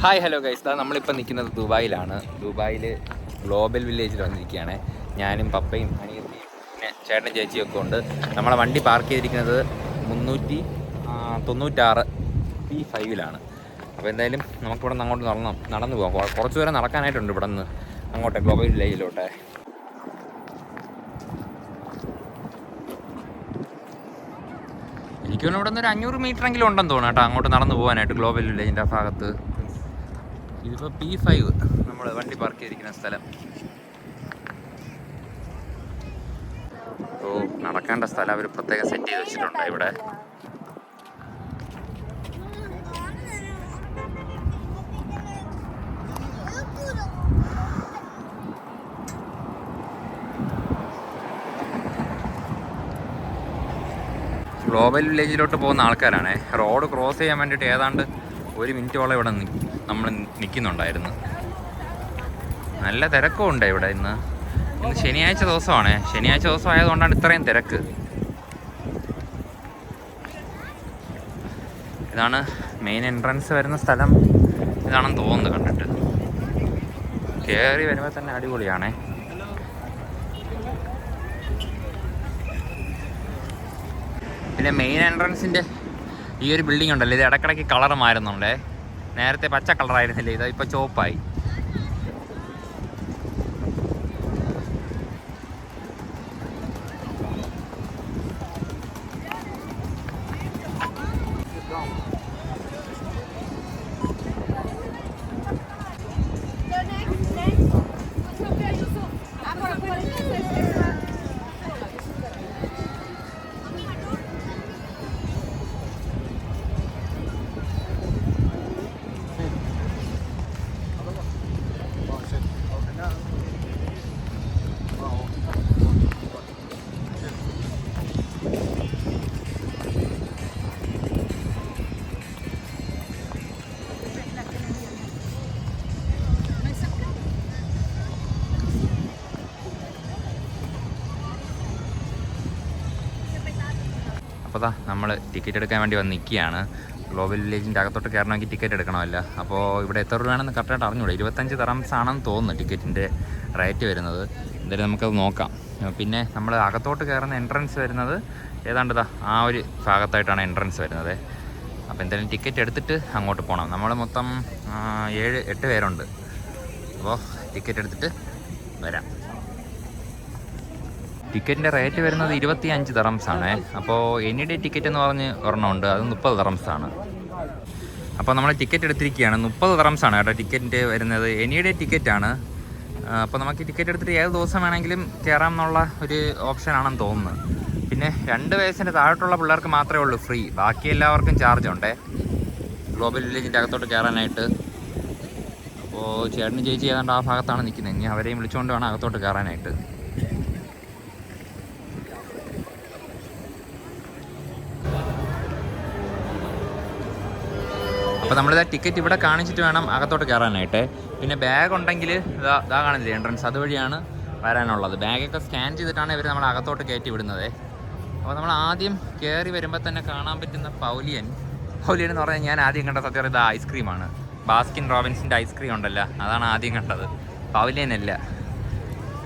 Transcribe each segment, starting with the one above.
Hi hello guys, നമ്മളിപ്പോൾ നിൽക്കുന്നത് ദുബായിലാണ്. ദുബായിൽ ഗ്ലോബൽ വില്ലേജിൽ വന്നിരിക്കുകയാണ്. ഞാനും പപ്പയും അനിയത്തിയും പിന്നെ ചേട്ടനും ചേച്ചിയൊക്കെ ഉണ്ട്. നമ്മളെ വണ്ടി പാർക്ക് ചെയ്തിരിക്കുന്നത് 396 P5-ലാണ്. അപ്പോൾ എന്തായാലും നമുക്കിവിടെ നിന്ന് അങ്ങോട്ട് നടന്നു പോകാം. കുറച്ച് ദൂരം നടക്കാനായിട്ടുണ്ട് ഇവിടെ നിന്ന് അങ്ങോട്ട് ഗ്ലോബൽ വില്ലേജിലോട്ടെ. എനിക്കൊന്നും ഇവിടെ നിന്ന് ഒരു 500 മീറ്ററെങ്കിലും ഉണ്ടെന്ന് തോന്നുന്നു കേട്ടോ, അങ്ങോട്ട് നടന്നു പോകാനായിട്ട് ഗ്ലോബൽ വില്ലേജിൻ്റെ ആ ഭാഗത്ത്. ഇതിപ്പോൾ P5 നമ്മൾ വണ്ടി പാർക്ക് ചെയ്തിരിക്കുന്ന സ്ഥലം. അപ്പോൾ നടക്കേണ്ട സ്ഥലം അവർ പ്രത്യേകം സെറ്റ് ചെയ്ത് വെച്ചിട്ടുണ്ട് ഇവിടെ. ഗ്ലോബൽ വില്ലേജിലോട്ട് പോകുന്ന ആൾക്കാരാണ്. റോഡ് ക്രോസ് ചെയ്യാൻ വേണ്ടിയിട്ട് ഏതാണ്ട് 1 മിനിറ്റോളം ഇവിടെ നമ്മൾ നിൽക്കുന്നുണ്ടായിരുന്നു. നല്ല തിരക്കും ഉണ്ട് ഇവിടെ. ഇന്ന് ശനിയാഴ്ച ദിവസമാണ്. ശനിയാഴ്ച ദിവസം ആയതുകൊണ്ടാണ് ഇത്രയും തിരക്ക്. ഇതാണ് മെയിൻ എൻട്രൻസ് വരുന്ന സ്ഥലം. ഇതാണെന്ന് തോന്നുന്നത് കണ്ടിട്ട്. കയറി വരുമ്പോൾ തന്നെ അടിപൊളിയാണേ. പിന്നെ മെയിൻ എൻട്രൻസിൻ്റെ ഈ ഒരു ബിൽഡിംഗ് ഉണ്ടല്ലോ, ഇത് ഇടയ്ക്കിടയ്ക്ക് കളർ മാറുന്നുണ്ടേ. നേരത്തെ പച്ച കളറായിരുന്നില്ലേ, ഇത് ഇപ്പോൾ ചുവപ്പായി. അപ്പോൾ നമ്മൾ ടിക്കറ്റ് എടുക്കാൻ വേണ്ടി വന്ന് നിൽക്കുകയാണ്. ഗ്ലോബൽ വില്ലേജിൻ്റെ അകത്തോട്ട് കയറണമെങ്കിൽ ടിക്കറ്റ് എടുക്കണമല്ല. അപ്പോൾ ഇവിടെ എത്ര രൂപയാണെന്ന് കറക്റ്റായിട്ട് അറിഞ്ഞൂടെ. 25 ദിർഹംസ് ആണെന്ന് തോന്നുന്നു ടിക്കറ്റിൻ്റെ റേറ്റ് വരുന്നത്. എന്തായാലും നമുക്കത് നോക്കാം. പിന്നെ നമ്മൾ അകത്തോട്ട് കയറുന്ന എൻട്രൻസ് വരുന്നത് ഏതാണ്ട് ആ ഒരു ഭാഗത്തായിട്ടാണ് എൻട്രൻസ് വരുന്നത്. അപ്പോൾ എന്തായാലും ടിക്കറ്റ് എടുത്തിട്ട് അങ്ങോട്ട് പോകണം. നമ്മൾ മൊത്തം 7-8 പേരുണ്ട്. അപ്പോൾ ടിക്കറ്റ് എടുത്തിട്ട് വരാം. ടിക്കറ്റിൻ്റെ റേറ്റ് വരുന്നത് 25 ദിർഹംസാണ്. അപ്പോൾ എനി ഡേ ടിക്കറ്റ് എന്ന് പറഞ്ഞ് ഒരെണ്ണമുണ്ട്, അത് 30 ദിർഹംസാണ്. അപ്പോൾ നമ്മൾ ടിക്കറ്റ് എടുത്തിരിക്കുകയാണ്. 30 ദിർഹംസാണ് കേട്ടോ ടിക്കറ്റിൻ്റെ വരുന്നത്. എനി ഡേ ടിക്കറ്റാണ്. അപ്പോൾ നമുക്ക് ടിക്കറ്റ് എടുത്തിട്ട് ഏത് ദിവസം വേണമെങ്കിലും കയറാം എന്നുള്ള ഒരു ഓപ്ഷനാണെന്ന് തോന്നുന്നു. പിന്നെ 2 വയസ്സിൻ്റെ താഴോട്ടുള്ള പിള്ളേർക്ക് മാത്രമേ ഉള്ളൂ ഫ്രീ. ബാക്കി എല്ലാവർക്കും ചാർജ് ഉണ്ടേ ഗ്ലോബൽ വില്ലേജിൻ്റെ അകത്തോട്ട് കയറാനായിട്ട്. അപ്പോൾ ചേട്ടനും ചേച്ചി ഏതാണ്ട് ആ ഭാഗത്താണ് നിൽക്കുന്നത്. ഇനി അവരെയും വിളിച്ചുകൊണ്ട് വേണം അകത്തോട്ട് കയറാനായിട്ട്. അപ്പോൾ നമ്മളിതാ ടിക്കറ്റ് ഇവിടെ കാണിച്ചിട്ട് വേണം അകത്തോട്ട് കയറാനായിട്ട്. പിന്നെ ബാഗ് ഉണ്ടെങ്കിൽ ഇതാ കാണില്ലേ എൻട്രൻസ്, അതുവഴിയാണ് വരാനുള്ളത്. ബാഗൊക്കെ സ്കാൻ ചെയ്തിട്ടാണ് ഇവർ നമ്മൾ അകത്തോട്ട് കയറ്റി വിടുന്നത്. അപ്പോൾ നമ്മൾ ആദ്യം കയറി വരുമ്പോൾ തന്നെ കാണാൻ പറ്റുന്ന പൗലിയൻ എന്ന് പറഞ്ഞാൽ ഞാൻ ആദ്യം കണ്ട സത്യം ഇത് ഐസ്ക്രീമാണ്. ബാസ്കിൻ റോബിൻസിൻ്റെ ഐസ്ക്രീം ഉണ്ടല്ലോ, അതാണ് ആദ്യം കണ്ടത്. പൗലിയനല്ല.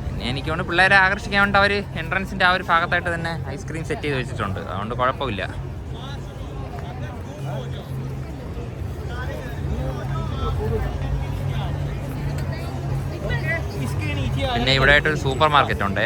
പിന്നെ എനിക്ക് കൊണ്ട് പിള്ളേരെ ആകർഷിക്കാൻ വേണ്ടി അവർ എൻട്രൻസിൻ്റെ ആ ഒരു ഭാഗത്തായിട്ട് തന്നെ ഐസ്ക്രീം സെറ്റ് ചെയ്ത് വെച്ചിട്ടുണ്ട്. അതുകൊണ്ട് കുഴപ്പമില്ല. പിന്നെ ഇവിടെ ആയിട്ടൊരു സൂപ്പർ മാർക്കറ്റ് ഉണ്ട്.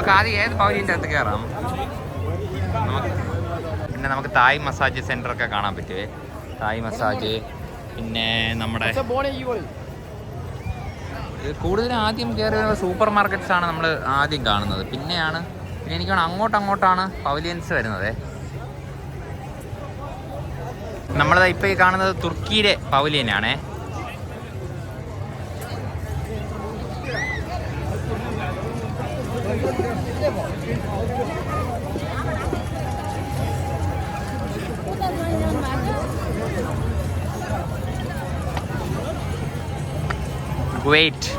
നമുക്ക് ആദ്യം ഏത് പവലിയൻ്റെ അകത്ത് കയറാം? പിന്നെ നമുക്ക് തായ് മസാജ് സെൻ്റർ ഒക്കെ കാണാൻ പറ്റുമേ. തായ് മസാജ്, പിന്നെ നമ്മുടെ കൂടുതലും ആദ്യം കയറിയ സൂപ്പർ മാർക്കറ്റ്സ് ആണ് നമ്മൾ ആദ്യം കാണുന്നത്. പിന്നെ എനിക്ക് അങ്ങോട്ടാണ് പവലിയൻസ് വരുന്നത്. നമ്മളത് ഇപ്പോൾ ഈ കാണുന്നത് തുർക്കിയിലെ പവലിയനാണേ. Kuwait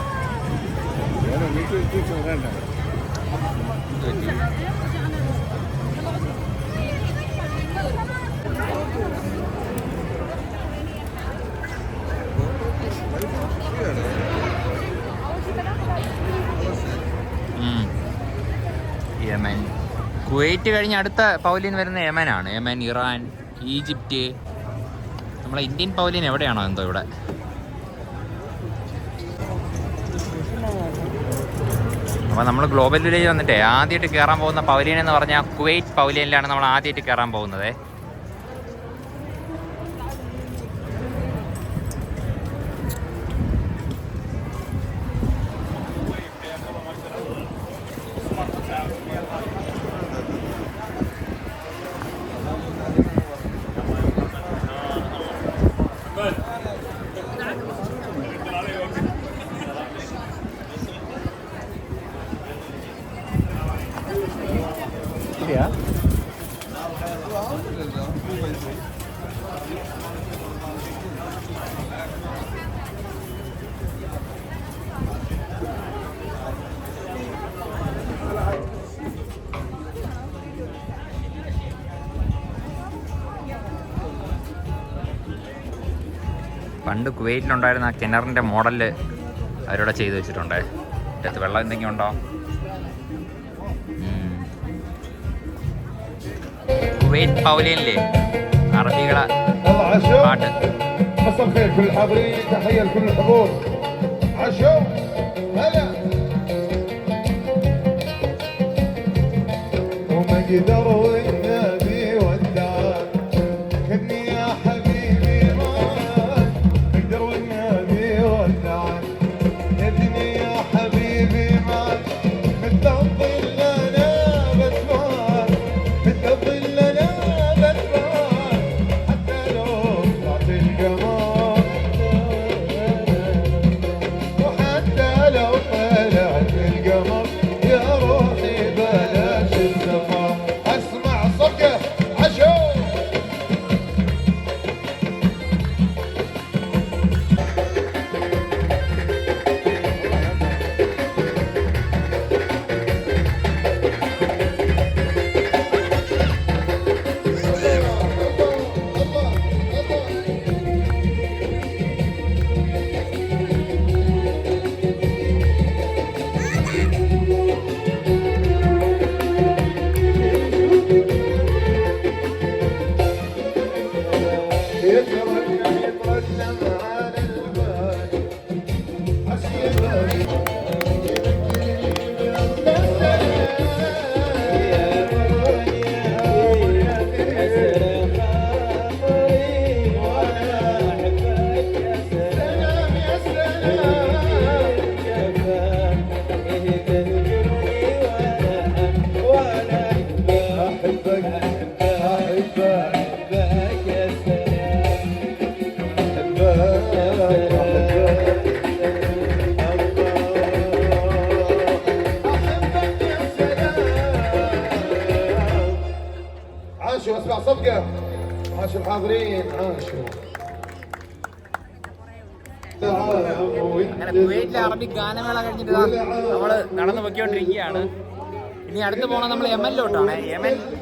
Yemen. കുവൈറ്റ് കഴിഞ്ഞ് അടുത്ത പവലിയൻ വരുന്ന യമനാണ്. Yemen, Iran, Egypt. നമ്മളെ ഇന്ത്യൻ പവലിയൻ എവിടെയാണോ എന്തോ ഇവിടെ. അപ്പോൾ നമ്മൾ ഗ്ലോബൽ വില്ലേജ് വന്നിട്ട് ആദ്യമായിട്ട് കയറാൻ പോകുന്ന പവലിയൻ എന്ന് പറഞ്ഞാൽ കുവൈറ്റ് പവലിയനിലാണ് നമ്മൾ ആദ്യമായിട്ട് കയറാൻ പോകുന്നത്. പണ്ട് കുവൈറ്റിലുണ്ടായിരുന്ന ആ കിണറിൻ്റെ മോഡല് അവരോട് ചെയ്ത് വെച്ചിട്ടുണ്ട്. അതിനകത്ത് വെള്ളം എന്തെങ്കിലും ഉണ്ടോ? കുവൈറ്റ് പവലിയനിലെ അറബികളെ പാട്ട്. അങ്ങനെ കുവൈറ്റിലെ അറബി ഗാനമേള കഴിഞ്ഞിട്ട് നമ്മൾ നടന്നു പൊയ്ക്കൊണ്ടിരിക്കുകയാണ്. ഇനി അടുത്ത് പോകണം നമ്മൾ യമനിലോട്ടാണ്.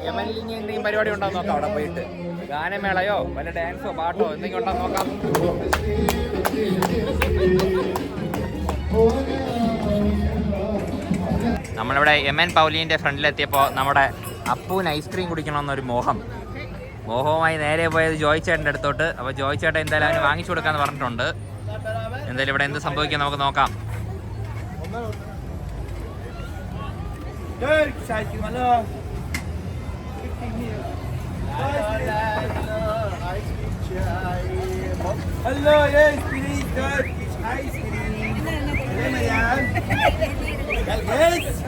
യമനിൽ ഇനി എന്തെങ്കിലും പരിപാടി ഉണ്ടോന്ന് നോക്കാം. അവിടെ പോയിട്ട് ഗാനമേളയോ വല്ല ഡാൻസോ പാട്ടോ എന്തെങ്കിലും ഉണ്ടോ നോക്കാം. നമ്മളിവിടെ യമൻ പവലിയൻ്റെ ഫ്രണ്ടിലെത്തിയപ്പോൾ നമ്മുടെ അപ്പൂന് ഐസ്ക്രീം കുടിക്കണമെന്നൊരു മോഹവുമായി നേരെ പോയത് ജോയ് ചേട്ടൻ്റെ അടുത്തോട്ട്. അപ്പോൾ ജോയ് ചേട്ടൻ എന്തായാലും അവന് വാങ്ങിച്ചു കൊടുക്കാമെന്ന് പറഞ്ഞിട്ടുണ്ട്. എന്തായാലും ഇവിടെ എന്ത് സംഭവിക്കാം നമുക്ക് നോക്കാം. Hello, yes, please, Turkish ice cream. Hello, madam. Yes.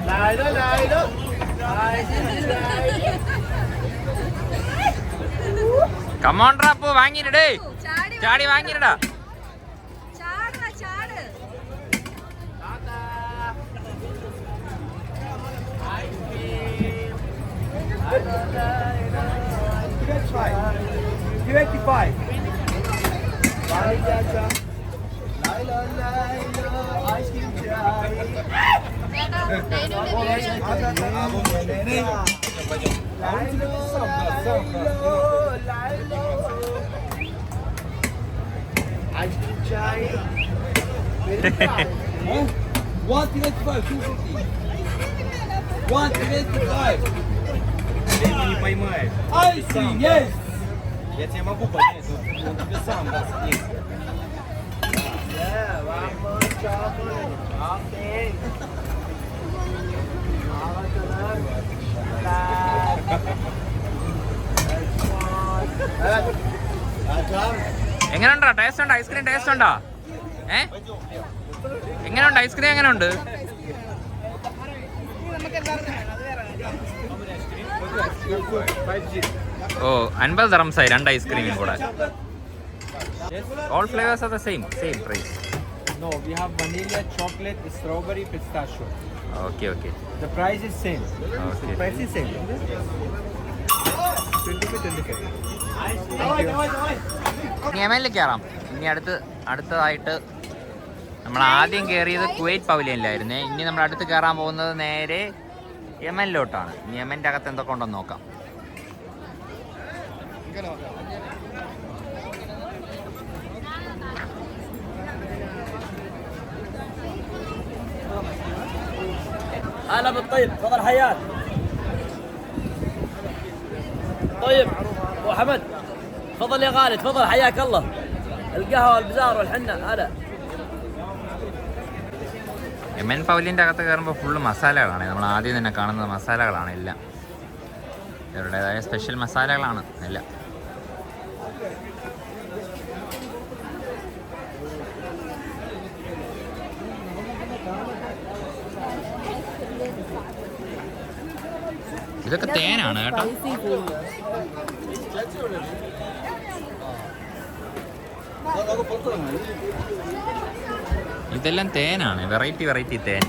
Lailo. കമോൺട്രാ പോ വാങ്ങിയിടേ ചാടി വാങ്ങിയിടാ Ice cream chai. 125, 250. 125. Ты не поймаешь. Ice cream, yes. Я тебе могу поднять, но он тебе сам даст есть. Yeah, one more chocolate. Okay. എങ്ങനെയുണ്ടോ ടേസ്റ്റ് ഉണ്ടോ ഐസ്ക്രീം ടേസ്റ്റ് ഉണ്ടോ എങ്ങനെയുണ്ട് ഐസ്ക്രീം എങ്ങനെയുണ്ട് ഓ 50 ദിർഹംസായി 2 ഐസ്ക്രീമും കൂടെ all flavours are the same price No, we have vanilla, chocolate, strawberry, pistachio. Okay The price is same. Okay. The price is same. 25. ഇനി യമനിൽ കയറാം ഇനി അടുത്തതായിട്ട് നമ്മൾ ആദ്യം കയറിയത് കുവൈറ്റ് പവലിയനിലായിരുന്നേ ഇനി നമ്മൾ അടുത്ത് കയറാൻ പോകുന്നത് നേരെ യമനിലോട്ടാണ് ഇനി യമൻ്റെ അകത്ത് എന്തൊക്കെ ഉണ്ടെന്ന് നോക്കാം هلا بالطيب تفضل حياك طيب ابو حمد تفضل يا غالي تفضل حياك الله القهوه والبزار والحنه هلا യമൻ പവലിയൻ്റെ അകത്ത് കയറുമ്പോൾ ഫുള്ള് മസാലകളാണ് നമ്മൾ ആദ്യം തന്നെ കാണുന്നത് മസാലകളാണ് എല്ലാം ഇവരുടേതായ സ്പെഷ്യൽ മസാലകളാണ് എല്ലാം ഇതൊക്കെ തേനാണ് കേട്ടോ ഇതെല്ലാം തേനാണ് വെറൈറ്റി തേൻ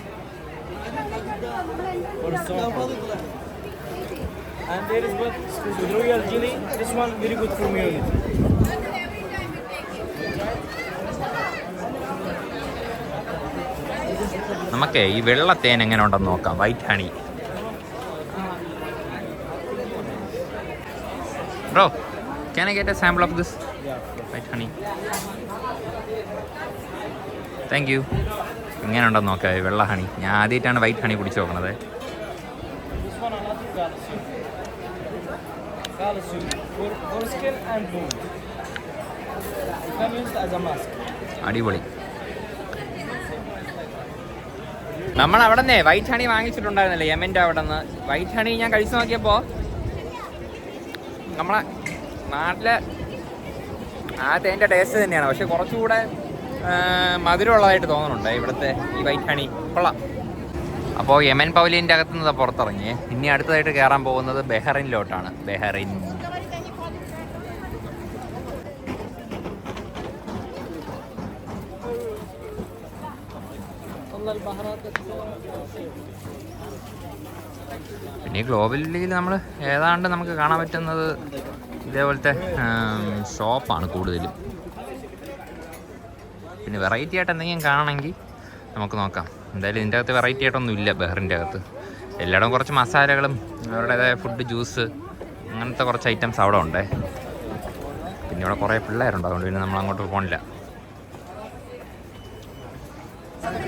And there is what with royal jelly. This one very good for immunity. നമുക്ക് ഈ വെള്ള തേൻ എങ്ങനെ ഉണ്ടെന്ന് നോക്കാം white honey bro can I get A sample of this white honey thank you എങ്ങനെ ഉണ്ടെന്ന് നോക്കാം ഈ വെള്ള ഹണി ഞാൻ ആദ്യമായിട്ടാണ് വൈറ്റ് ഹണി കുടിച്ച് നോക്കണത് This one another calcium. Calcium for skin and bone. You can use it as a mask. അടിപൊളി നമ്മൾ അവിടെ നിന്നേ വൈറ്റ് ഹണി വാങ്ങിച്ചിട്ടുണ്ടായിരുന്നല്ലേ യമൻ്റെ അവിടെ നിന്ന് വൈറ്റ് ഹണി ഞാൻ കഴിച്ചു നോക്കിയപ്പോൾ നമ്മളെ നാട്ടിലെ ആ തേൻ്റെ ടേസ്റ്റ് തന്നെയാണ് പക്ഷെ കുറച്ചുകൂടെ മധുരമുള്ളതായിട്ട് തോന്നുന്നുണ്ട് ഇവിടുത്തെ ഈ വൈറ്റ് ഹണി കൊള്ളാം അപ്പോൾ യമൻ പവലിയൻ്റെ അകത്ത് നിന്ന് പുറത്തിറങ്ങി ഇനി അടുത്തതായിട്ട് കയറാൻ പോകുന്നത് ബഹ്റൈനിലോട്ടാണ് ബഹ്റൈൻ പിന്നെ ഈ ഗ്ലോബൽ ലീഗിൽ നമ്മൾ ഏതാണ്ട് നമുക്ക് കാണാൻ പറ്റുന്നത് ഇതേപോലത്തെ ഷോപ്പാണ് കൂടുതലും പിന്നെ വെറൈറ്റി ആയിട്ട് എന്തെങ്കിലും കാണണമെങ്കിൽ നമുക്ക് നോക്കാം എന്തായാലും ഇതിൻ്റെ അകത്ത് വെറൈറ്റി ആയിട്ടൊന്നും ഇല്ല ബഹ്റിൻ്റെ അകത്ത് എല്ലായിടവും കുറച്ച് മസാലകളും അവരുടേതായ ഫുഡ് ജ്യൂസ് അങ്ങനത്തെ കുറച്ച് ഐറ്റംസ് അവിടെ ഉണ്ട് പിന്നെ ഇവിടെ കുറേ പിള്ളേരുണ്ട് അതുകൊണ്ട് പിന്നെ നമ്മൾ അങ്ങോട്ട് പോകണില്ല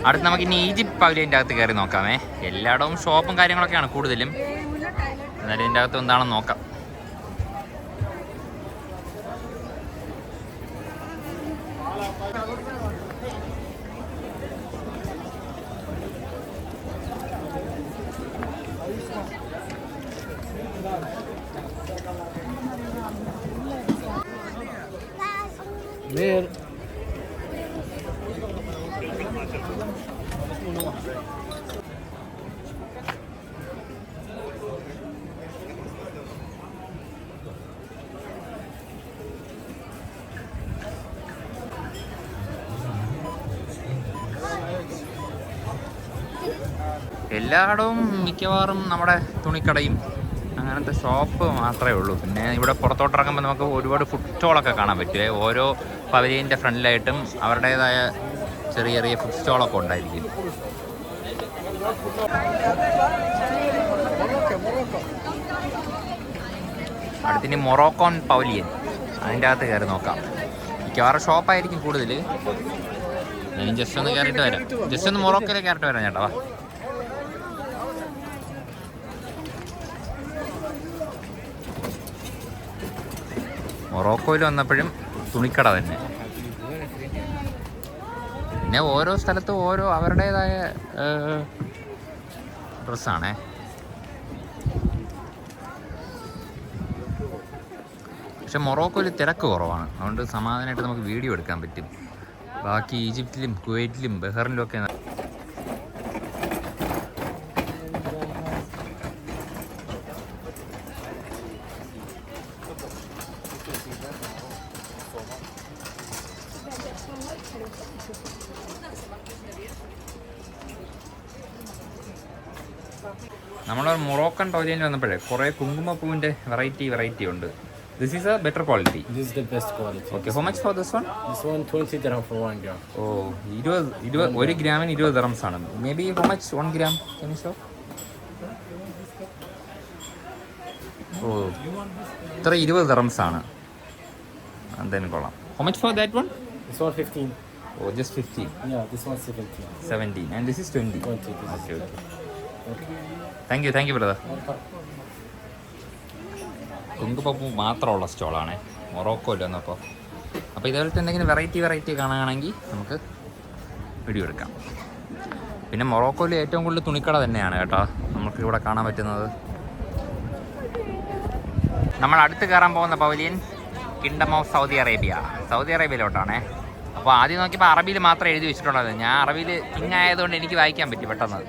അടുത്ത് നമുക്ക് ഇനി ഈജിപ്ത് പവലിയൻ്റെ അകത്ത് കയറി നോക്കാമേ എല്ലായിടവും ഷോപ്പും കാര്യങ്ങളൊക്കെയാണ് കൂടുതലും എന്നാലും ഇതിൻ്റെ അകത്ത് എന്താണെന്ന് നോക്കാം എല്ലായിടവും മിക്കവാറും നമ്മുടെ തുണിക്കടയും അങ്ങനത്തെ ഷോപ്പ് മാത്രമേ ഉള്ളൂ. പിന്നെ ഇവിടെ പുറത്തോട്ടിറങ്ങുമ്പോൾ നമുക്ക് ഒരുപാട് ഫുഡ് സ്റ്റോളൊക്കെ കാണാൻ പറ്റുമേ. ഓരോ പവലിയൻ്റെ ഫ്രണ്ടിലായിട്ടും അവരുടേതായ ചെറിയ ചെറിയ ഫുഡ് സ്റ്റോളൊക്കെ ഉണ്ടായിരിക്കും. അടുത്തിന് മൊറോക്കോൺ പവലിയൻ, അതിൻ്റെ അകത്ത് കയറി നോക്കാം. മിക്കവാറും ഷോപ്പായിരിക്കും കൂടുതൽ. ഞാൻ ജസ്റ്റ് ഒന്ന് കയറിയിട്ട് വരാം. ജസ്റ്റ് ഒന്ന് മൊറോക്കോയിലേക്ക് കയറിയിട്ട് വരാം ചേട്ടാ. വാ. മൊറോക്കോയിൽ വന്നപ്പോഴും തുണിക്കട തന്നെ. പിന്നെ ഓരോ സ്ഥലത്തും ഓരോ അവരുടേതായ ഡ്രസ്സാണേ. പക്ഷെ മൊറോക്കോയിൽ തിരക്ക് കുറവാണ്, അതുകൊണ്ട് സമാധാനമായിട്ട് നമുക്ക് വീഡിയോ എടുക്കാൻ പറ്റും. ബാക്കി ഈജിപ്തിലും കുവൈറ്റിലും ബഹ്റിനിലും ഒക്കെ നമ്മൾ മൊറോക്കൻ പവലിയനിൽ വന്നപ്പോഴേ കുറേ കുങ്കുമപ്പൂവിൻ്റെ വെറൈറ്റി ഉണ്ട്. This is a better quality. This is the best quality. Okay, how much for this one? This one 20 dirham for 1 gram. Oh, 1 ഗ്രാമിന് 20 dirhams ആണ്. Maybe how much 1 gram? Can you show? Oh, ഇത്ര 20 dirhams ആണ്. എന്തായാലും കൊള്ളാം. How much for that one? This one 15. Oh, just 15. Yeah, this one 17. 17 and this is 20. 20. Okay. Thank you brother. കുങ്കുമപ്പൂ മാത്രമുള്ള സ്റ്റോളാണ് മൊറോക്കോയിൽ വന്നപ്പോൾ. അപ്പോൾ ഇതേപോലത്തെ എന്തെങ്കിലും വെറൈറ്റി കാണുകയാണെങ്കിൽ നമുക്ക് വീഡിയോ എടുക്കാം. പിന്നെ മൊറോക്കോയിൽ ഏറ്റവും കൂടുതൽ തുണിക്കട തന്നെയാണ് കേട്ടോ നമുക്ക് ഇവിടെ കാണാൻ പറ്റുന്നത്. നമ്മൾ അടുത്ത് കയറാൻ പോകുന്ന പവലിയൻ കിങ്ഡം ഓഫ് സൗദി അറേബ്യയിലോട്ടാണേ. അപ്പോൾ ആദ്യം നോക്കിയപ്പോൾ അറബിയിൽ മാത്രമേ എഴുതി വെച്ചിട്ടുള്ളത്. ഞാൻ അറബിയിൽ കിങ് ആയതുകൊണ്ട് എനിക്ക് വായിക്കാൻ പറ്റി പെട്ടെന്ന്.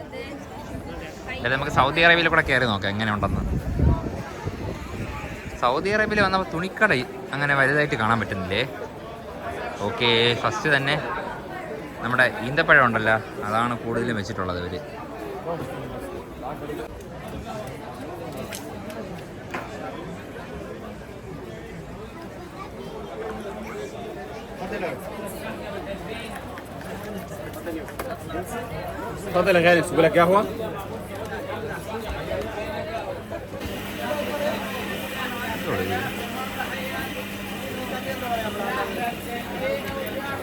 അതായത് നമുക്ക് സൗദി അറേബ്യയിൽ കൂടെ കയറി നോക്കാം എങ്ങനെ ഉണ്ടെന്ന്. സൗദി അറേബ്യയിൽ വന്നപ്പോൾ തുണിക്കട അങ്ങനെ വലുതായിട്ട് കാണാൻ പറ്റുന്നില്ലേ. ഓക്കെ, ഫസ്റ്റ് തന്നെ നമ്മുടെ ഈന്തപ്പഴം ഉണ്ടല്ലോ, അതാണ് കൂടുതലും വെച്ചിട്ടുള്ളത് ഇവർ. تفضل يا غالي، تسوي لك قهوة؟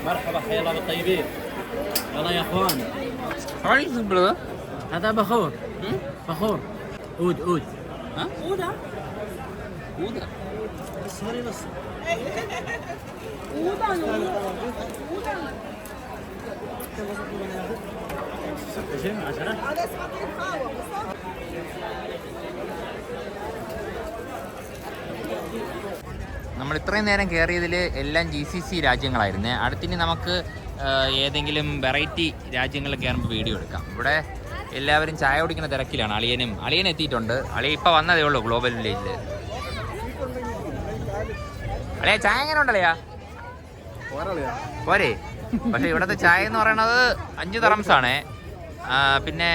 مرحبا، حيا الله بالطيبين. يلا يا اخوان. هذا بخور. بخور. عود. ها؟ عودة. سوري بس. നമ്മൾ ഇത്രയും നേരം കയറിയതിൽ എല്ലാം GCC രാജ്യങ്ങളായിരുന്നേ. അടുത്തിനി നമുക്ക് ഏതെങ്കിലും വെറൈറ്റി രാജ്യങ്ങളിൽ കയറുമ്പോൾ വീഡിയോ എടുക്കാം. ഇവിടെ എല്ലാവരും ചായ കുടിക്കുന്ന തിരക്കിലാണ്. അളിയൻ എത്തിയിട്ടുണ്ട്. അളിയൻ ഇപ്പോൾ വന്നതേ ഉള്ളൂ ഗ്ലോബൽ വില്ലേജിൽ. അളിയാ ചായ എങ്ങനെ ഉണ്ടല്ലയാ? പോരെ. പക്ഷേ ഇവിടുത്തെ ചായ എന്ന് പറയണത് 5 dirhams ആണേ. പിന്നെ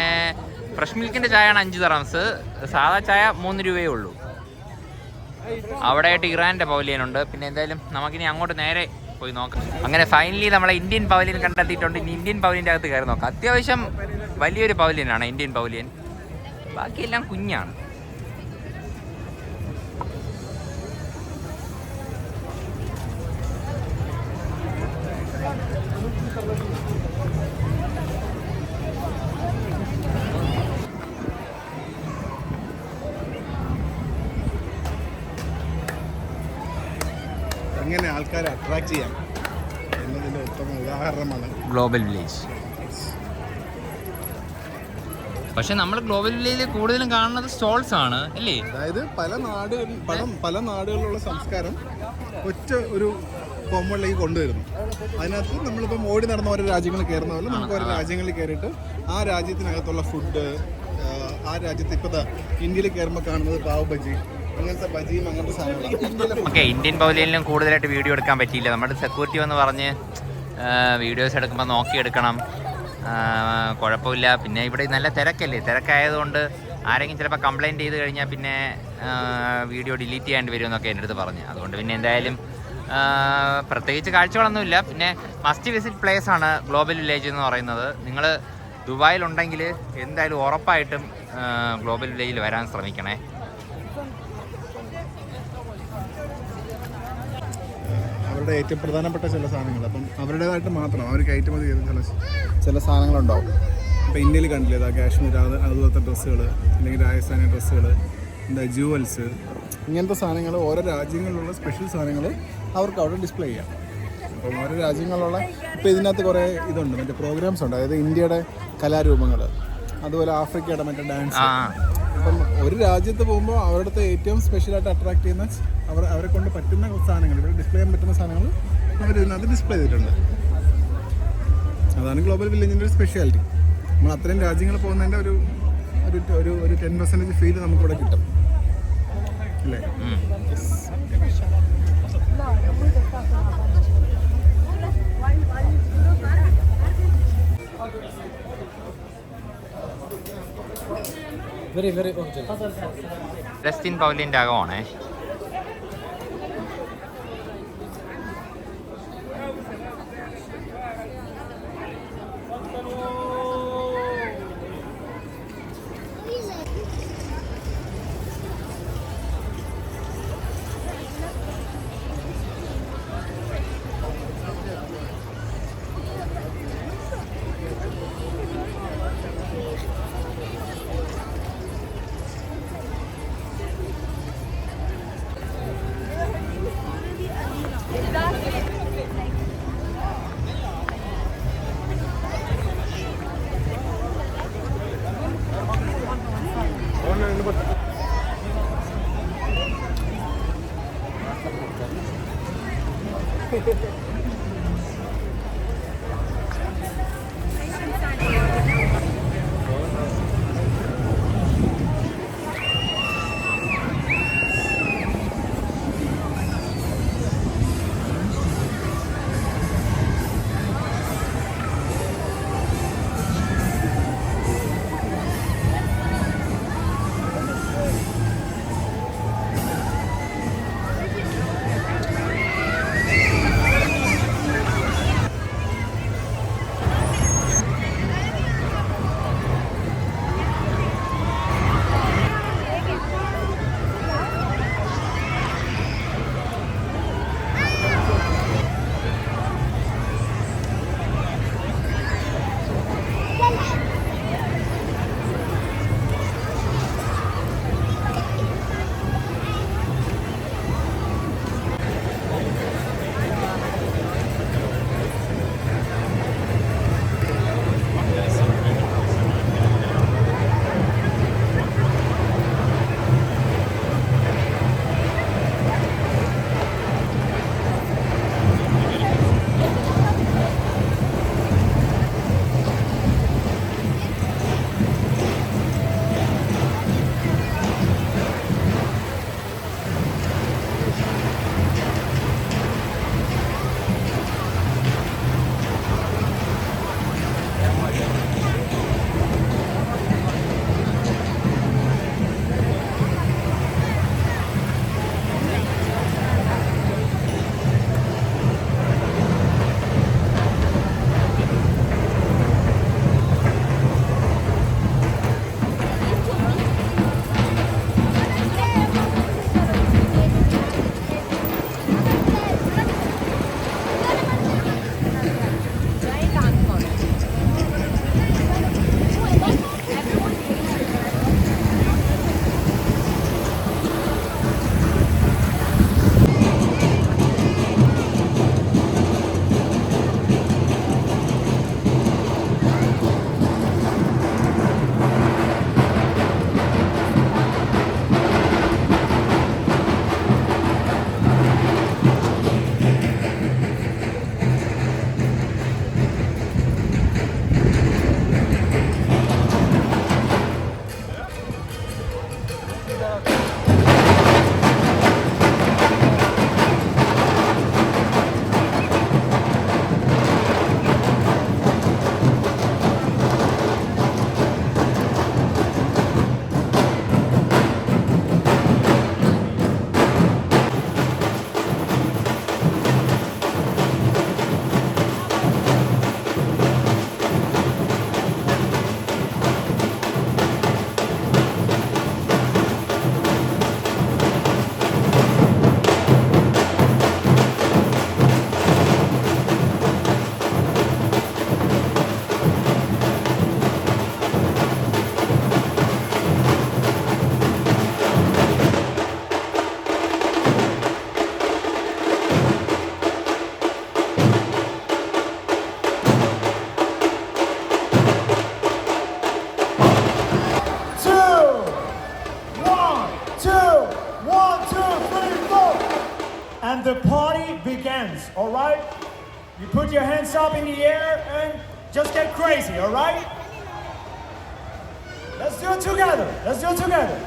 ഫ്രഷ് മിൽക്കിൻ്റെ ചായയാണ് 5 dirhams. സാധാ ചായ 3 രൂപയേ ഉള്ളൂ. അവിടെയായിട്ട് ഇറാൻ്റെ പവലിയനുണ്ട്. പിന്നെ എന്തായാലും നമുക്കിനി അങ്ങോട്ട് നേരെ പോയി നോക്കാം. അങ്ങനെ ഫൈനലി നമ്മളെ ഇന്ത്യൻ പവലിയൻ കണ്ടെത്തിയിട്ടുണ്ട്. ഇനി ഇന്ത്യൻ പവലിയൻ്റെ അകത്ത് കയറി നോക്കാം. അത്യാവശ്യം വലിയൊരു പവലിയനാണ് ഇന്ത്യൻ പവലിയൻ. ബാക്കിയെല്ലാം കുഞ്ഞാണ്. എങ്ങനെ ആൾക്കാരെ അട്രാക്ട് ചെയ്യാം എന്നതിൻ്റെ ഉത്തമ ഉദാഹരണമാണ് ഗ്ലോബൽ വില്ലേജ്. പക്ഷെ നമ്മൾ ഗ്ലോബൽ വില്ലേജിൽ കൂടുതലും കാണുന്നത് സ്റ്റോൾസ് ആണ് അല്ലേ? അതായത് പല നാടുകളിലുള്ള സംസ്കാരം ഒറ്റ ഒരു കോമ്പൗണ്ടിലേക്ക് കൊണ്ടുവരുന്നു. അതിനകത്ത് നമ്മളിപ്പം ഓടി നടന്ന ഓരോ രാജ്യങ്ങളിൽ കയറുന്ന പോലെ നമുക്ക് ഓരോ രാജ്യങ്ങളിൽ കയറിയിട്ട് ആ രാജ്യത്തിനകത്തുള്ള ഫുഡ്, ആ രാജ്യത്ത് ഇപ്പോഴത്തെ ഇന്ത്യയിൽ കയറുമ്പോൾ കാണുന്നത് പാവ് ബജി, അങ്ങനത്തെ ബജിയും അങ്ങനത്തെ സാധനങ്ങളാണ്. ഓക്കെ, ഇന്ത്യൻ പവലിയനിലും കൂടുതലായിട്ട് വീഡിയോ എടുക്കാൻ പറ്റിയില്ല. നമ്മുടെ സെക്യൂരിറ്റി എന്ന് പറഞ്ഞ് വീഡിയോസ് എടുക്കുമ്പോൾ നോക്കിയെടുക്കണം, കുഴപ്പമില്ല. പിന്നെ ഇവിടെ നല്ല തിരക്കല്ലേ, തിരക്കായതുകൊണ്ട് ആരെങ്കിലും ചിലപ്പോൾ കംപ്ലയിൻറ്റ് ചെയ്ത് കഴിഞ്ഞാൽ പിന്നെ വീഡിയോ ഡിലീറ്റ് ചെയ്യേണ്ടി വരുമെന്നൊക്കെ എൻ്റെ അടുത്ത് പറഞ്ഞു. അതുകൊണ്ട് പിന്നെ എന്തായാലും പ്രത്യേകിച്ച് കാഴ്ചകളൊന്നുമില്ല. പിന്നെ മസ്റ്റ് വിസിറ്റ് പ്ലേസ് ആണ് ഗ്ലോബൽ വില്ലേജ് എന്ന് പറയുന്നത്. നിങ്ങൾ ദുബായിലുണ്ടെങ്കിൽ എന്തായാലും ഉറപ്പായിട്ടും ഗ്ലോബൽ വില്ലേജിൽ വരാൻ ശ്രമിക്കണേ. അവരുടെ ഏറ്റവും പ്രധാനപ്പെട്ട ചില സാധനങ്ങൾ, അപ്പം അവരുടേതായിട്ട് മാത്രം അവർ കയറ്റുമതി ചെയ്ത ചില സാധനങ്ങളുണ്ടാവും. ഇപ്പോൾ ഇന്ത്യയിൽ കണ്ടില്ലേ, ഇതാ കാശ്മീർ അതുപോലത്തെ ഡ്രസ്സുകൾ, അല്ലെങ്കിൽ രാജസ്ഥാനി ഡ്രസ്സുകൾ, എന്താ ജുവൽസ്, ഇങ്ങനത്തെ സാധനങ്ങൾ ഓരോ രാജ്യങ്ങളിലുള്ള സ്പെഷ്യൽ സാധനങ്ങൾ അവർക്ക് അവിടെ ഡിസ്പ്ലേ ചെയ്യാം. അപ്പം ഓരോ രാജ്യങ്ങളിലുള്ള ഇപ്പോൾ ഇതിനകത്ത് കുറേ ഇതുണ്ട്, മറ്റേ പ്രോഗ്രാംസ് ഉണ്ട്. അതായത് ഇന്ത്യയുടെ കലാരൂപങ്ങൾ, അതുപോലെ ആഫ്രിക്കയുടെ മറ്റേ ഡാൻസ്. അപ്പം ഒരു രാജ്യത്ത് പോകുമ്പോൾ അവരുടെ ഏറ്റവും സ്പെഷ്യലായിട്ട് അട്രാക്ട് ചെയ്യുന്ന അവരെ കൊണ്ട് പറ്റുന്ന സാധനങ്ങൾ, ഇവിടെ ഡിസ്പ്ലേ ചെയ്യാൻ പറ്റുന്ന സാധനങ്ങൾ അവർ ഇതിനകത്ത് ഡിസ്പ്ലേ ചെയ്തിട്ടുണ്ട്. അതാണ് ഗ്ലോബൽ വില്ലേജിൻ്റെ ഒരു സ്പെഷ്യാലിറ്റി. നമ്മൾ അത്രയും രാജ്യങ്ങൾ പോകുന്നതിൻ്റെ ഒരു 10% ഫീൽ നമുക്കിവിടെ കിട്ടും അല്ലേ? Very, very original. ഡസ്റ്റിൻ പൗലിൻ്റെ അകമാണേ. and the party begins, all right? You put your hands up in the air and just get crazy, all right? Let's do it together. Let's do it together.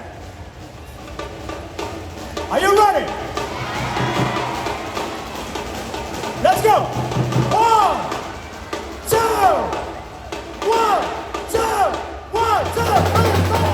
Are you ready? Let's go. 1, 2, 1, 2, 1, 2, 3, 4.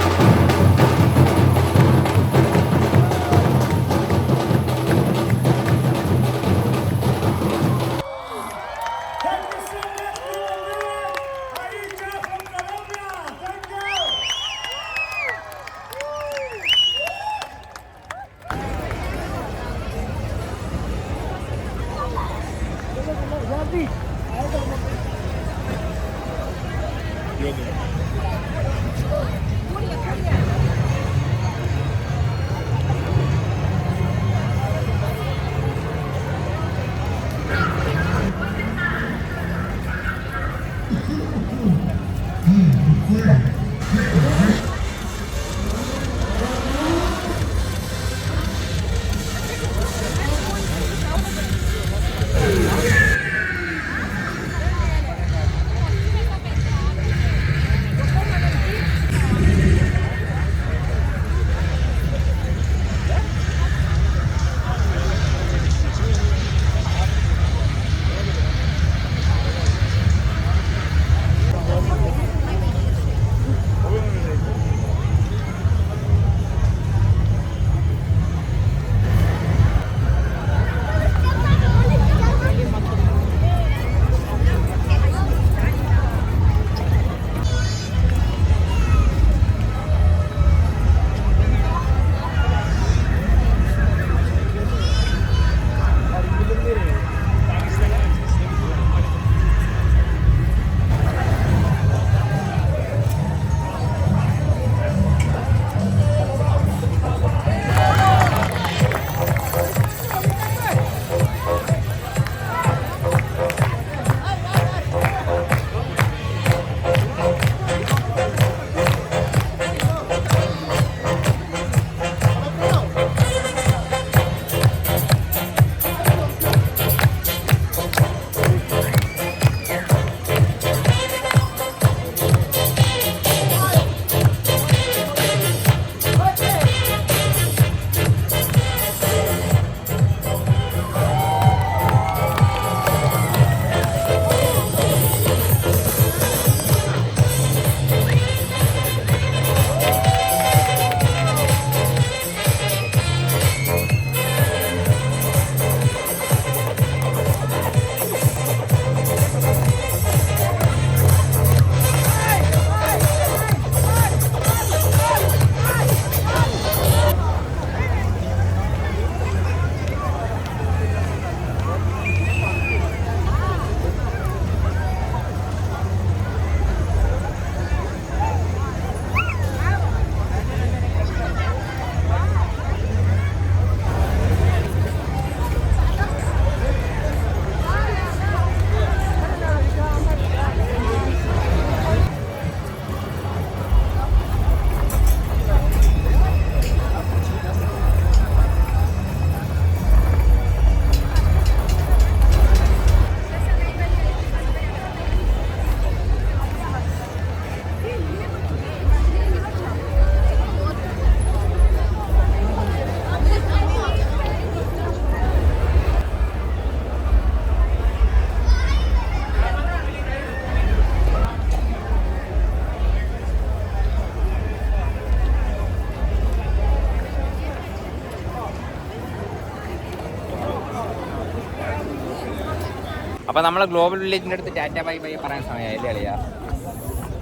അപ്പോൾ നമ്മൾ global വില്ലേജിൻ്റെ അടുത്ത് Tata bye bye പറയാൻ സമയമായി അല്ലേ അളിയാ?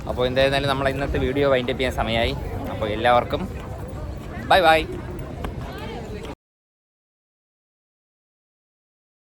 അപ്പോൾ എന്തായിരുന്നാലും നമ്മൾ ഇന്നത്തെ വീഡിയോ വൈൻഡപ്പ് ചെയ്യാൻ സമയമായി. അപ്പോൾ എല്ലാവർക്കും ബൈ ബൈ.